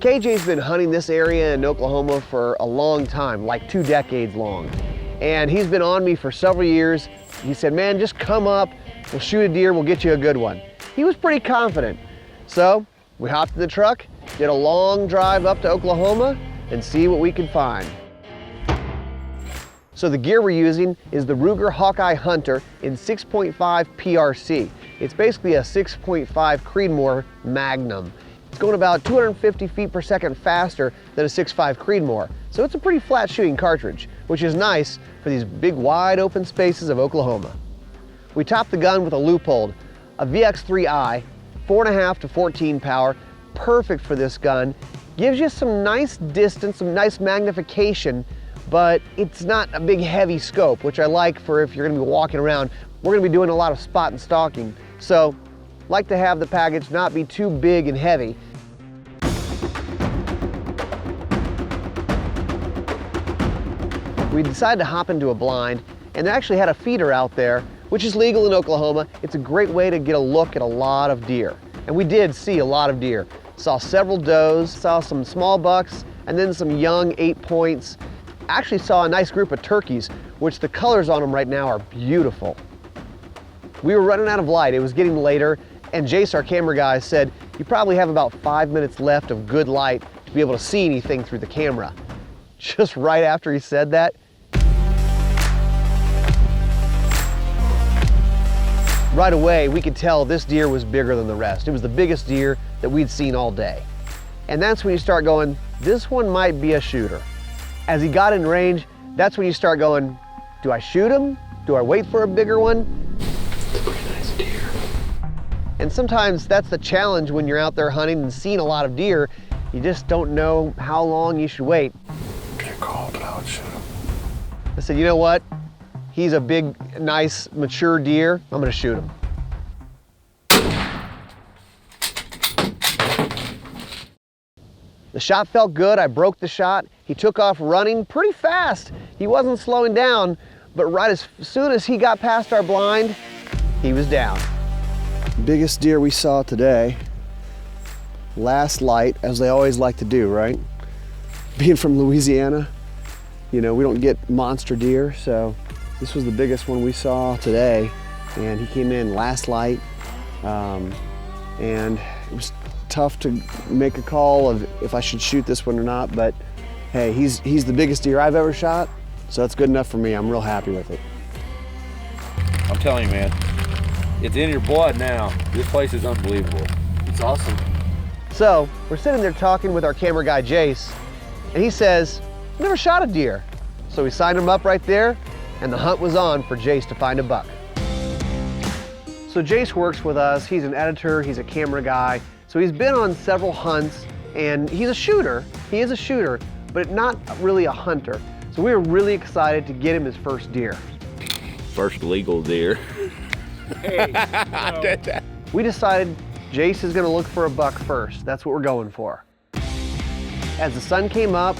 KJ's been hunting this area in Oklahoma for a long time, like 2 decades long. And he's been on me for several years. He said, man, just come up, we'll shoot a deer, we'll get you a good one. He was pretty confident. So we hopped in the truck, did a long drive up to Oklahoma and see what we could find. So the gear we're using is the Ruger Hawkeye Hunter in 6.5 PRC. It's basically a 6.5 Creedmoor Magnum. It's going about 250 feet per second faster than a 6.5 Creedmoor. So it's a pretty flat shooting cartridge, which is nice for these big wide open spaces of Oklahoma. We topped the gun with a Leupold, a VX-3i, 4.5 to 14 power, perfect for this gun. Gives you some nice distance, some nice magnification, but it's not a big heavy scope, which I like for if you're gonna be walking around. We're gonna be doing a lot of spot and stalking. So, like to have the package not be too big and heavy. We decided to hop into a blind, and they actually had a feeder out there, which is legal in Oklahoma. It's a great way to get a look at a lot of deer. And we did see a lot of deer. Saw several does, saw some small bucks, and then some young 8 points. Actually saw a nice group of turkeys, which the colors on them right now are beautiful. We were running out of light. It was getting later, and Jase, our camera guy, said, you probably have about 5 minutes left of good light to be able to see anything through the camera. Just right after he said that, right away, we could tell this deer was bigger than the rest. It was the biggest deer that we'd seen all day. And that's when you start going, this one might be a shooter. As he got in range, that's when you start going, do I shoot him? Do I wait for a bigger one? It's a pretty nice deer. And sometimes that's the challenge when you're out there hunting and seeing a lot of deer. You just don't know how long you should wait. Can't call, but I would shoot him. I said, you know what? He's a big, nice, mature deer. I'm gonna shoot him. The shot felt good. I broke the shot. He took off running pretty fast. He wasn't slowing down, but right as soon as he got past our blind, he was down. Biggest deer we saw today. Last light, as they always like to do, right? Being from Louisiana, you know, we don't get monster deer, so this was the biggest one we saw today, and he came in last light, and it was tough to make a call of if I should shoot this one or not, but hey, he's the biggest deer I've ever shot, so that's good enough for me. I'm real happy with it. I'm telling you, man, it's in your blood now. This place is unbelievable. It's awesome. So we're sitting there talking with our camera guy, Jase, and he says, I've never shot a deer. So we signed him up right there, and the hunt was on for Jase to find a buck. So Jase works with us. He's an editor, he's a camera guy. So he's been on several hunts, and he's a shooter. He is a shooter, but not really a hunter. So we were really excited to get him his first deer. First legal deer. Hey, We decided Jase is gonna look for a buck first. That's what we're going for. As the sun came up,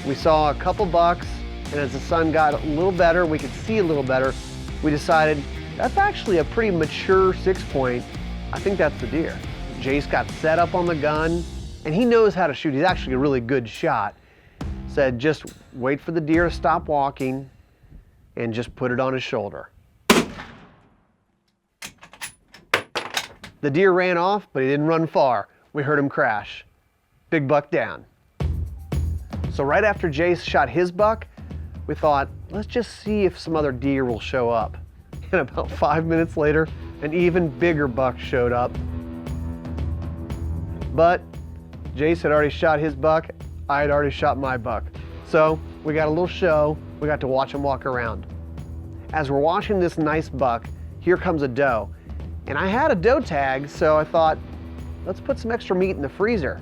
we saw a couple bucks, and as the sun got a little better, we could see a little better, we decided that's actually a pretty mature 6-point. I think that's the deer. Jase got set up on the gun, and he knows how to shoot. He's actually a really good shot. Said just wait for the deer to stop walking and just put it on his shoulder. The deer ran off, but he didn't run far. We heard him crash. Big buck down. So right after Jase shot his buck, we thought, let's just see if some other deer will show up. And about 5 minutes later, an even bigger buck showed up. But Jase had already shot his buck, I had already shot my buck. So we got a little show, we got to watch him walk around. As we're watching this nice buck, here comes a doe. And I had a doe tag, so I thought, let's put some extra meat in the freezer.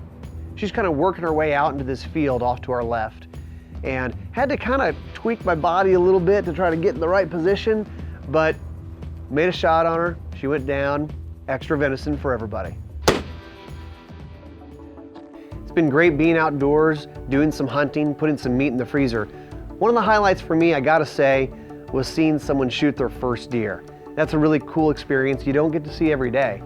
She's kind of working her way out into this field off to our left. And had to kind of tweak my body a little bit to try to get in the right position, but made a shot on her, she went down, extra venison for everybody. It's been great being outdoors, doing some hunting, putting some meat in the freezer. One of the highlights for me, I gotta say, was seeing someone shoot their first deer. That's a really cool experience you don't get to see every day.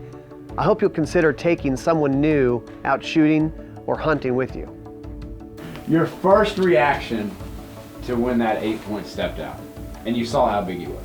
I hope you'll consider taking someone new out shooting, or hunting with you. Your first reaction to when that 8-point stepped out and you saw how big he was.